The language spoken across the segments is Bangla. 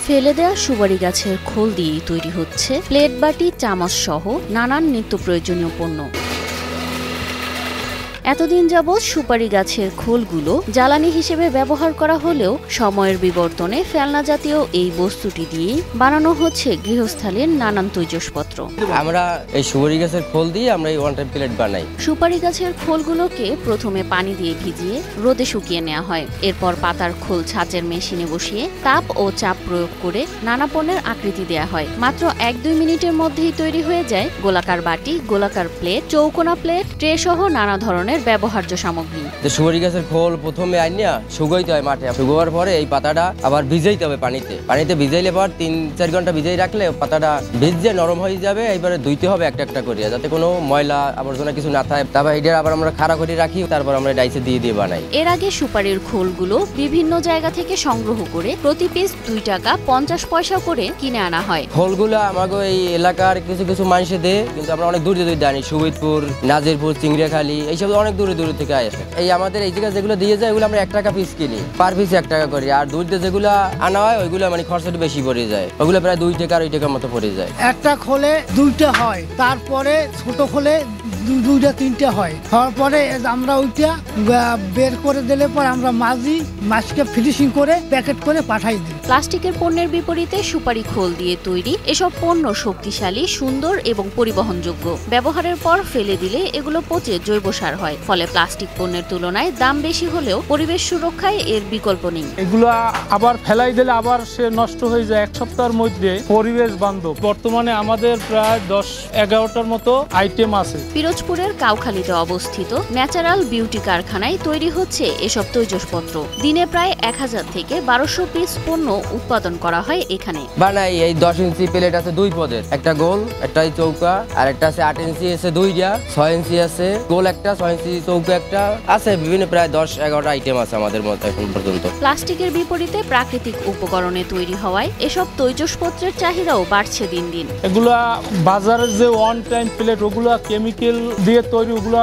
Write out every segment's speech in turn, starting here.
ফেলে দেয়া সুপারি গাছের খোল দিয়েই তৈরি হচ্ছে প্লেট, বাটি, চামচ সহ নানান নিত্য প্রয়োজনীয় পণ্য। এতদিন যাবৎ সুপারি গাছের খোলগুলো জ্বালানি হিসেবে ব্যবহার করা হলেও সময়ের বিবর্তনে ফেলনা জাতীয় এই বস্তুটি দিয়ে বানানো হচ্ছে গৃহস্থালির নানান তৈজসপত্র। আমরা এই সুপারি গাছের খোল দিয়ে আমরা এই ওয়ান টাইম প্লেট বানাই। সুপারি গাছের খোলগুলোকে প্রথমে পানি দিয়ে ভিজিয়ে রোদে শুকিয়ে নেওয়া হয়। এরপর পাতার খোল ছাঁচের মেশিনে বসিয়ে তাপ ও চাপ প্রয়োগ করে নানা পণ্যের আকৃতি দেয়া হয়। মাত্র 1-2 মিনিটের মধ্যেই তৈরি হয়ে যায় গোলাকার বাটি, গোলাকার প্লেট, চৌকোনা প্লেট, ট্রে সহ নানা ধরনের ব্যবহার্য সামগ্রী। সুপারি গাছের খোল প্রথমে আনিয়া শুকাইতে হয় মাঠে। শুকাবার পরে এই পাতাটা আবার ভিজাইতে হবে পানিতে ভিজাইলে পর 3-4 ঘন্টা ভিজাই রাখলে পাতাটা ভিজে নরম হয়ে যাবে। এইবারে ধুইতে হবে একটা একটা করে, যাতে কোনো ময়লা আবর্জনা কিছু না থাকে। তারপর এটা আবার আমরা খাড়া করে রাখি, তারপর আমরা ডাইসে দিয়ে বানাই। এর আগে সুপারির খোলগুলো বিভিন্ন জায়গা থেকে সংগ্রহ করে প্রতি পিস 2 টাকা 50 পয়সা করে কিনে আনা হয়। খোলগুলো আমাকে এই এলাকার কিছু কিছু মানুষে দেয়, কিন্তু আমরা অনেক দূরে দূরে আনি। সুবিদপুর, নাজিরপুর, চিংড়িয়াখালী এইসব অনেক দূরে দূরে থেকে আসে। এই আমাদের এই জায়গায় যেগুলো দিয়ে যায় ওগুলো আমরা 1 টাকা পিস কিনি, পার পিস 1 টাকা করি। আর দূরতে যেগুলো আনা হয় ওইগুলো মানে খরচাটা বেশি পড়ে যায়, ওগুলো প্রায় 2 টাকা 2 টাকার মতো পড়ে যায়। একটা খোলে 2টা হয়, তারপরে ছোট খোলে 2-3টা হয়। হওয়ার পরে আমরা ওইটা বের করে দিলে পরে আমরা মাছকে ফিনিশিং করে প্যাকেট করে পাঠাই দিই। প্লাস্টিকের পণ্যের বিপরীতে সুপারি খোল দিয়ে তৈরি এসব পণ্য শক্তিশালী, সুন্দর এবং পরিবহনযোগ্য। ব্যবহারের পর ফেলে দিলে এগুলো পচে জৈব সার হয়। ফলে প্লাস্টিক পণ্যের তুলনায় দাম বেশি হলেও পরিবেশ সুরক্ষায় এর বিকল্প নেই। এগুলো আবার ফেলাই দিলে আবার সে নষ্ট হয়ে যায় 1 সপ্তাহের মধ্যে। পরিবেশ বান্ধব বর্তমানে আমাদের প্রায় 10-11টার মতো আইটেম আছে। পিরোজপুরের কাউখালীতে অবস্থিত ন্যাচারাল বিউটি কারখানায় তৈরি হচ্ছে এসব তৈজসপত্র। দিনে প্রায় 1000 থেকে 1200 পিস পণ্য উৎপাদন করা হয় এখানে। বানাই এই 10 ইঞ্চি প্লেট আছে 2 পদের, একটা গোল, একটা চৌকা, আর একটা আছে 8 ইঞ্চি আছে 2টা, 6 ইঞ্চি আছে গোল একটা, 6 ইঞ্চি চৌকা একটা আছে। বিভিন্ন প্রায় 10-11টা আইটেম আছে আমাদের মধ্যে এখন পর্যন্ত। প্লাস্টিকের বিপরীতে প্রাকৃতিক উপকরণে তৈরি হওয়ায় এসব তৈজসপত্রের চাহিদাও বাড়ছে দিন দিন। এগুলা বাজারের যে ওয়ান টাইম প্লেট ওগুলা কেমিক্যাল দিয়ে তৈরি, ওগুলা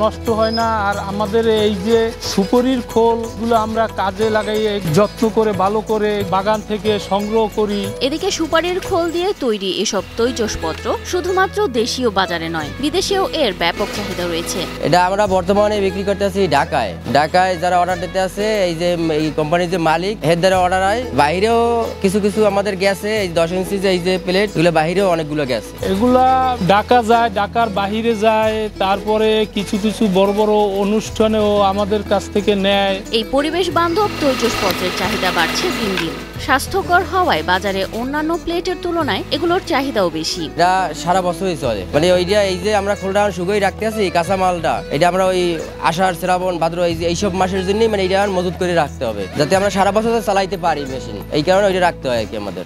নষ্ট হয় না। আর আমাদের এই যে সুপারির খোলগুলো আমরা কাজে লাগাই, যত্ন করে ভালো করে বাগান থেকে সংগ্রহ করি। এদিকে সুপারির খোল দিয়ে তৈরি এসব তৈজসপত্র শুধুমাত্র দেশীয় বাজারে নয়, বিদেশেও এর ব্যাপক চাহিদা রয়েছে। এটা আমরা বর্তমানে বিক্রি করতে আছি ঢাকায়। যারা অর্ডার দিতে আছে, এই যে এই কোম্পানির যে মালিক, এর দ্বারা অর্ডার হয়। বাইরেও কিছু কিছু আমাদের গেছে, এই 10 ইঞ্চি যে এই যে প্লেট, এগুলো বাইরেও অনেকগুলো গেছে। এগুলা ঢাকা যায়, ঢাকার বাহিরে যায়, তারপরে কিছু কিছু বড় বড় অনুষ্ঠানেও আমাদের কাছ থেকে নেয়। এই পরিবেশ বান্ধব তৈজসপত্রের চাহিদা বাড়ছে দিন দিন। স্বাস্থ্যকর হওয়ায় বাজারে অন্যান্য প্লেটের তুলনায় এগুলোর চাহিদাও বেশি। এটা সারা বছরই চলে, মানে ওইটা এই যে আমরা খোলটা শুকিয়ে রাখতে আছি কাঁচা মালটা, এটা আমরা ওই আষাঢ়, শ্রাবণ, ভাদ্র এইসব মাসের জন্য মানে এটা মজুত করে রাখতে হবে, যাতে আমরা সারা বছর চালাইতে পারি মেশিন। এই কারণে ওইটা রাখতে হয় আর কি আমাদের।